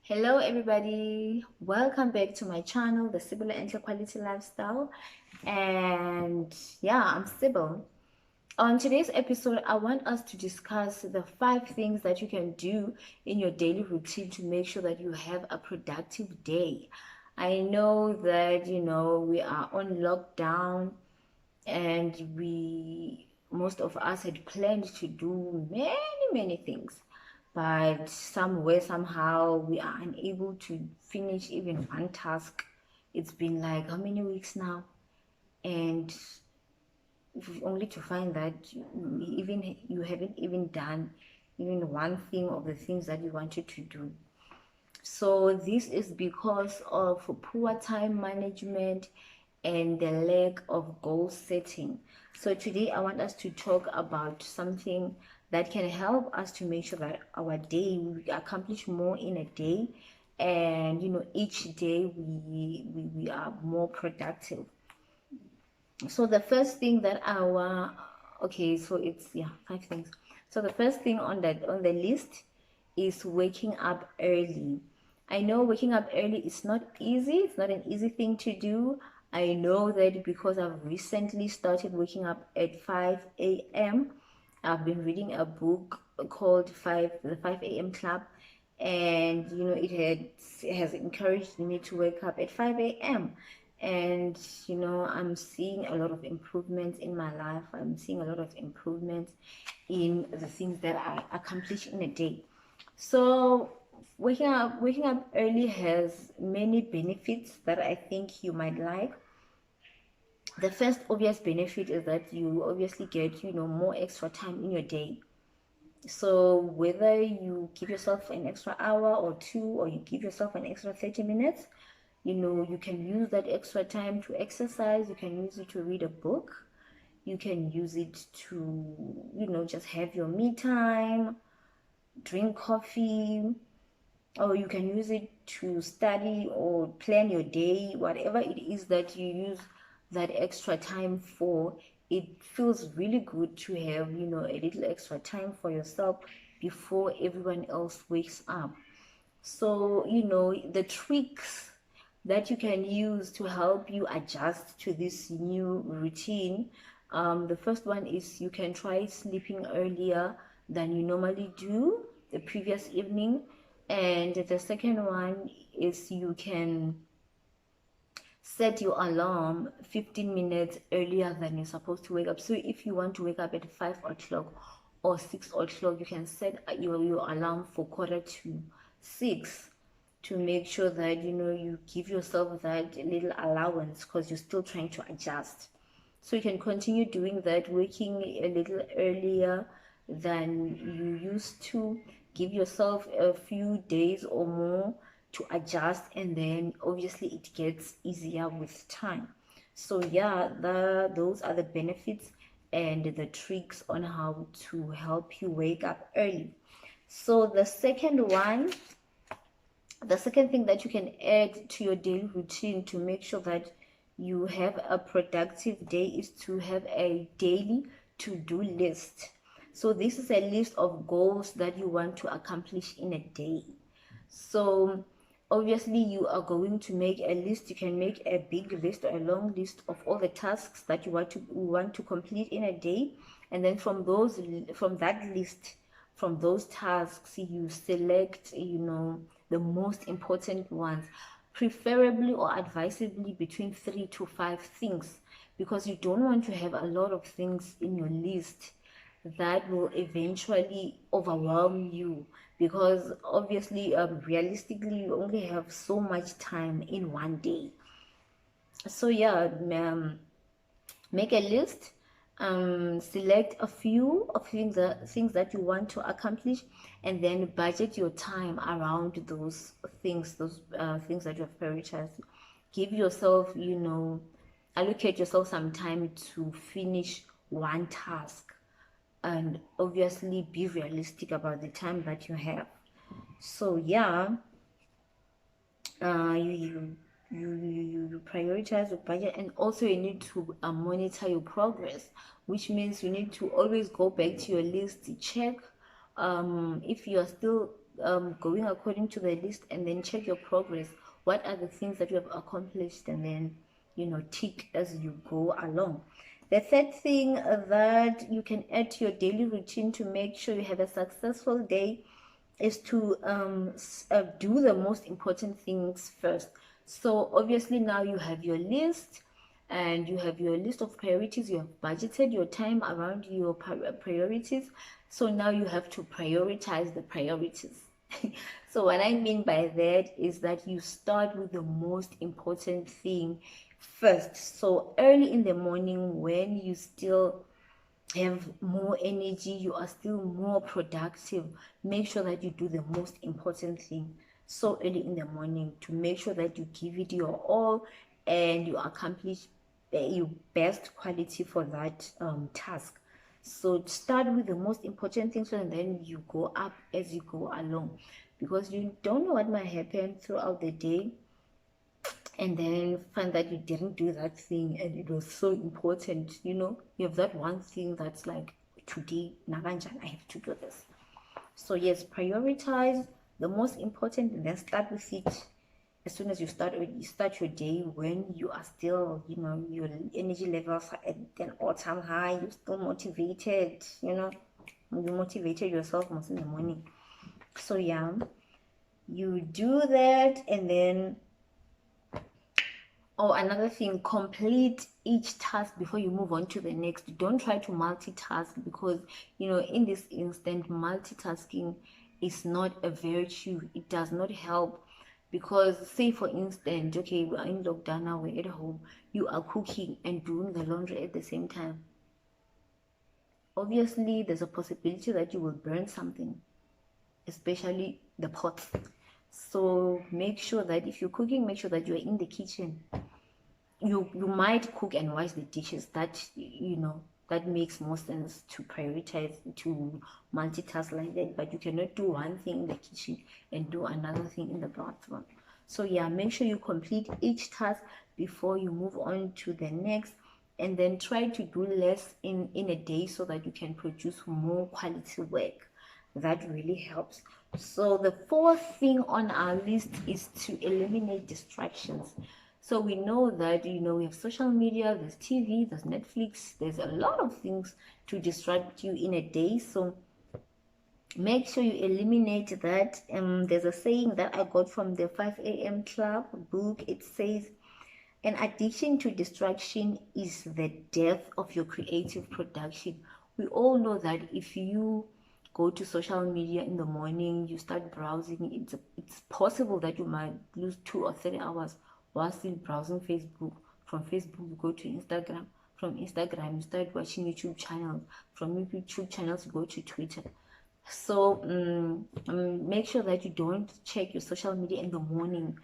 Hello everybody, welcome back to my channel, the Sybilenhle Quality Lifestyle. And yeah, I'm Sybil. On today's episode, I want us to discuss the 5 things that you can do in your daily routine to make sure that you have a productive day. I know that we are on lockdown, and most of us had planned to do many things, but somewhere somehow we are unable to finish even one task. It's been like how many weeks now, and only to find that you haven't even done even one thing of the things that you wanted to do. So this is because of poor time management and the lack of goal setting. So today I want us to talk about something that can help us to make sure that our day, we accomplish more in a day, and each day we are more productive. So the first thing that okay, so it's 5 things. So the first thing on the list is waking up early. I know waking up early is not easy. It's not an easy thing to do. I know that because I've recently started waking up at 5 a.m. I've been reading a book called the 5 a.m. Club, and it has encouraged me to wake up at 5 a.m. And I'm seeing a lot of improvements in my life. I'm seeing a lot of improvements in the things that I accomplish in a day. So waking up early has many benefits that I think you might like. The first obvious benefit is that you obviously get more extra time in your day. So whether you give yourself an extra hour or two, or you give yourself an extra 30 minutes, you can use that extra time to exercise. You can use it to read a book. You can use it to just have your me time, drink coffee, or you can use it to study or plan your day. Whatever it is that you use that extra time for, it feels really good to have a little extra time for yourself before everyone else wakes up. So the tricks that you can use to help you adjust to this new routine. The first one is you can try sleeping earlier than you normally do the previous evening. And the second one is you can set your alarm 15 minutes earlier than you're supposed to wake up. So if you want to wake up at 5 o'clock or 6 o'clock, you can set your alarm for 5:45 to make sure that you give yourself that little allowance, because you're still trying to adjust. So you can continue doing that, waking a little earlier than you used to. Give yourself a few days or more to adjust, and then obviously it gets easier with time. So yeah, those are the benefits and the tricks on how to help you wake up early. So the second thing that you can add to your daily routine to make sure that you have a productive day is to have a daily to-do list. So this is a list of goals that you want to accomplish in a day. So obviously you are going to make a list. You can make a big list or a long list of all the tasks that you want to complete in a day, and then from that list, from those tasks, you select the most important ones, preferably or advisably between 3 to 5 things, because you don't want to have a lot of things in your list that will eventually overwhelm you, because obviously realistically you only have so much time in one day. So yeah, make a list, select a few of things that you want to accomplish, and then budget your time around those things that you have prioritized. Give yourself, allocate yourself some time to finish one task, and obviously be realistic about the time that you have. So yeah, you prioritize your budget, and also you need to monitor your progress, which means you need to always go back to your list to check if you are still going according to the list, and then check your progress. What are the things that you have accomplished, and then tick as you go along. The third thing that you can add to your daily routine to make sure you have a successful day is to do the most important things first. So obviously now you have your list, and you have your list of priorities. You have budgeted your time around your priorities. So now you have to prioritize the priorities. So what I mean by that is that you start with the most important thing first. So early in the morning, when you still have more energy, you are still more productive, make sure that you do the most important thing so early in the morning, to make sure that you give it your all and you accomplish your best quality for that task. So start with the most important things, and then you go up as you go along, because you don't know what might happen throughout the day, and then find that you didn't do that thing and it was so important. You have that one thing that's like, today Naranjan, I have to do this. So yes, prioritize the most important, and then start with it as soon as you start your day, when you are still, your energy levels are at an all-time high, you're still motivated. You motivated yourself most in the morning. So yeah, you do that, and then another thing, complete each task before you move on to the next. Don't try to multitask, because in this instant, multitasking is not a virtue. It does not help, because say for instance, okay, we're in lockdown now, we're at home, you are cooking and doing the laundry at the same time. Obviously there's a possibility that you will burn something, especially the pots. So make sure that if you're cooking, make sure that you're in the kitchen. You might cook and wash the dishes. That that makes more sense to prioritize, to multitask like that. But you cannot do one thing in the kitchen and do another thing in the bathroom. So yeah, make sure you complete each task before you move on to the next, and then try to do less in a day so that you can produce more quality work. That really helps. So the fourth thing on our list is to eliminate distractions. So we know that we have social media, there's TV, there's Netflix, there's a lot of things to distract you in a day. So make sure you eliminate that. There's a saying that I got from the 5 a.m. Club book. It says, an addiction to distraction is the death of your creative production. We all know that if you go to social media in the morning, you start browsing, it's possible that you might lose 2 or 3 hours while still browsing Facebook. From Facebook you go to Instagram, from Instagram you start watching YouTube channels, from YouTube channels you go to Twitter. So make sure that you don't check your social media in the morning.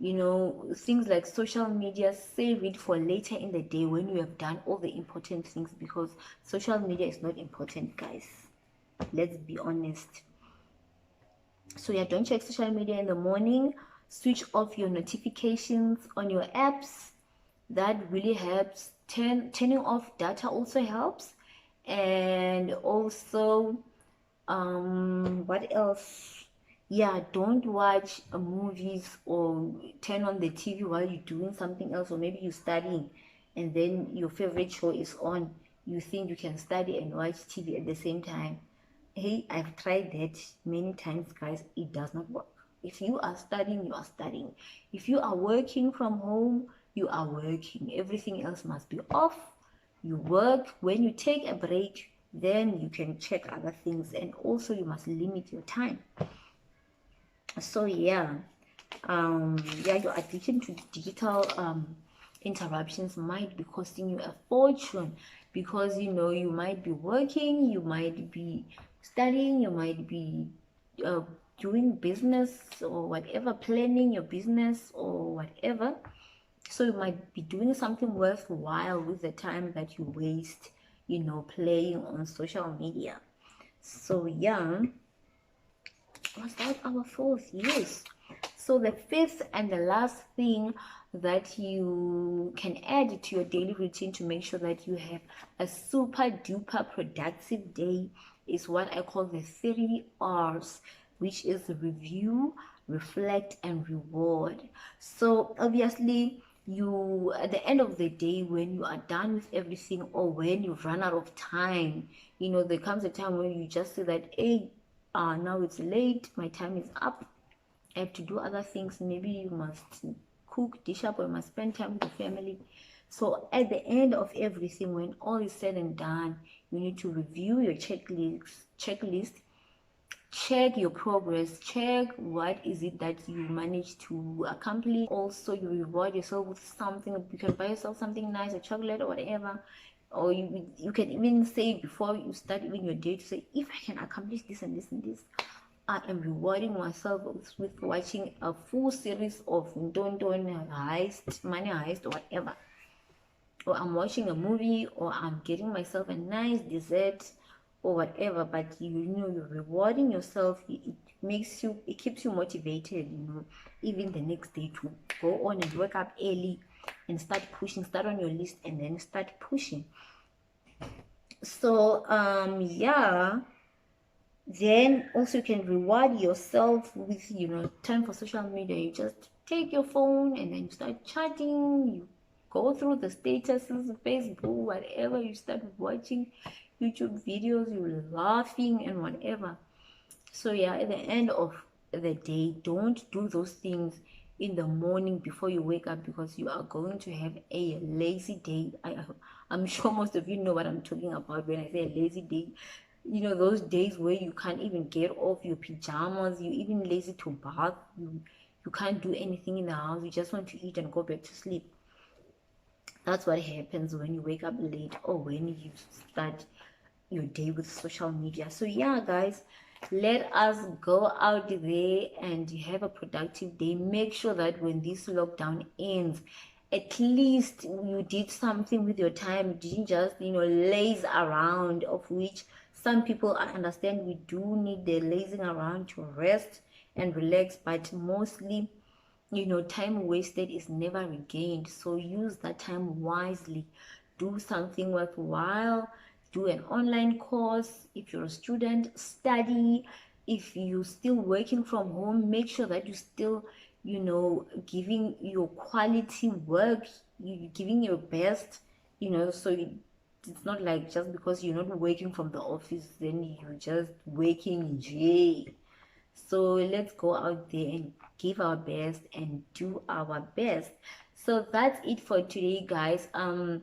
Things like social media, save it for later in the day when you have done all the important things, because social media is not important, guys. Let's be honest. So yeah, don't check social media in the morning. Switch off your notifications on your apps. That really helps. Turning off data also helps. And also what else? Yeah, don't watch movies or turn on the TV while you're doing something else, or maybe you're studying and then your favorite show is on. You think you can study and watch TV at the same time. Hey, I've tried that many times, guys. It does not work. If you are studying, you are studying. If you are working from home, you are working. Everything else must be off. You work. When you take a break, then you can check other things, and also you must limit your time. So yeah, your addiction to digital interruptions might be costing you a fortune, because you might be working, you might be studying, you might be doing business or whatever, planning your business or whatever. So you might be doing something worthwhile with the time that you waste playing on social media. So yeah, was that our fourth? Yes. So the fifth and the last thing that you can add to your daily routine to make sure that you have a super duper productive day is what I call the 3 R's. which is review, reflect, and reward. So obviously, you at the end of the day, when you are done with everything, or when you run out of time, there comes a time when you just say that, hey, now it's late, my time is up, I have to do other things. Maybe you must cook, dish up, or you must spend time with your family. So at the end of everything, when all is said and done, you need to review your checklist, check your progress, check what is it that you managed to accomplish. Also, you reward yourself with something. You can buy yourself something nice, a chocolate or whatever, or you can even say before you start even your day, to say, if I can accomplish this and this and this, I am rewarding myself with watching a full series of Don heist, money heist, or whatever. Or I'm watching a movie, or I'm getting myself a nice dessert, or whatever. But you're rewarding yourself. It keeps you motivated, even the next day, to go on and wake up early and start pushing, start on your list, and then start pushing. So yeah, then also you can reward yourself with time for social media. You just take your phone and then you start chatting, you go through the statuses, Facebook, whatever, you start watching YouTube videos, you're laughing and whatever. So yeah, at the end of the day, don't do those things in the morning before you wake up, because you are going to have a lazy day. I'm sure most of you know what I'm talking about when I say a lazy day. Those days where you can't even get off your pajamas, you even lazy to bath, you can't do anything in the house, you just want to eat and go back to sleep. That's what happens when you wake up late, or when you start your day with social media. So yeah, guys, let us go out there and have a productive day. Make sure that when this lockdown ends, at least you did something with your time. You didn't just laze around, of which some people, I understand, we do need the lazing around to rest and relax, but mostly time wasted is never regained. So use that time wisely. Do something worthwhile. Do an online course. If you're a student, study. If you're still working from home, make sure that you still giving your quality work, you giving your best, so it's not like just because you're not working from the office, then you're just working in jail. So let's go out there and give our best and do our best. So that's it for today, guys. On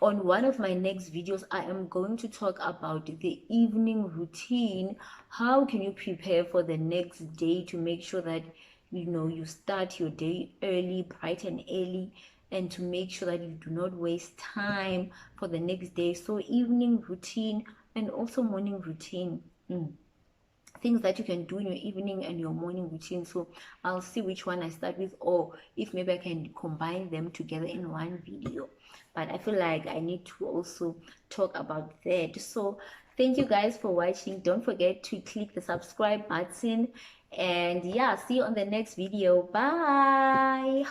one of my next videos, I am going to talk about the evening routine. How can you prepare for the next day to make sure that you start your day early, bright and early, and to make sure that you do not waste time for the next day. So evening routine and also morning routine. Things that you can do in your evening and your morning routine. So I'll see which one I start with, or if maybe I can combine them together in one video. But I feel like I need to also talk about that. So thank you guys for watching. Don't forget to click the subscribe button, and yeah, see you on the next video. Bye.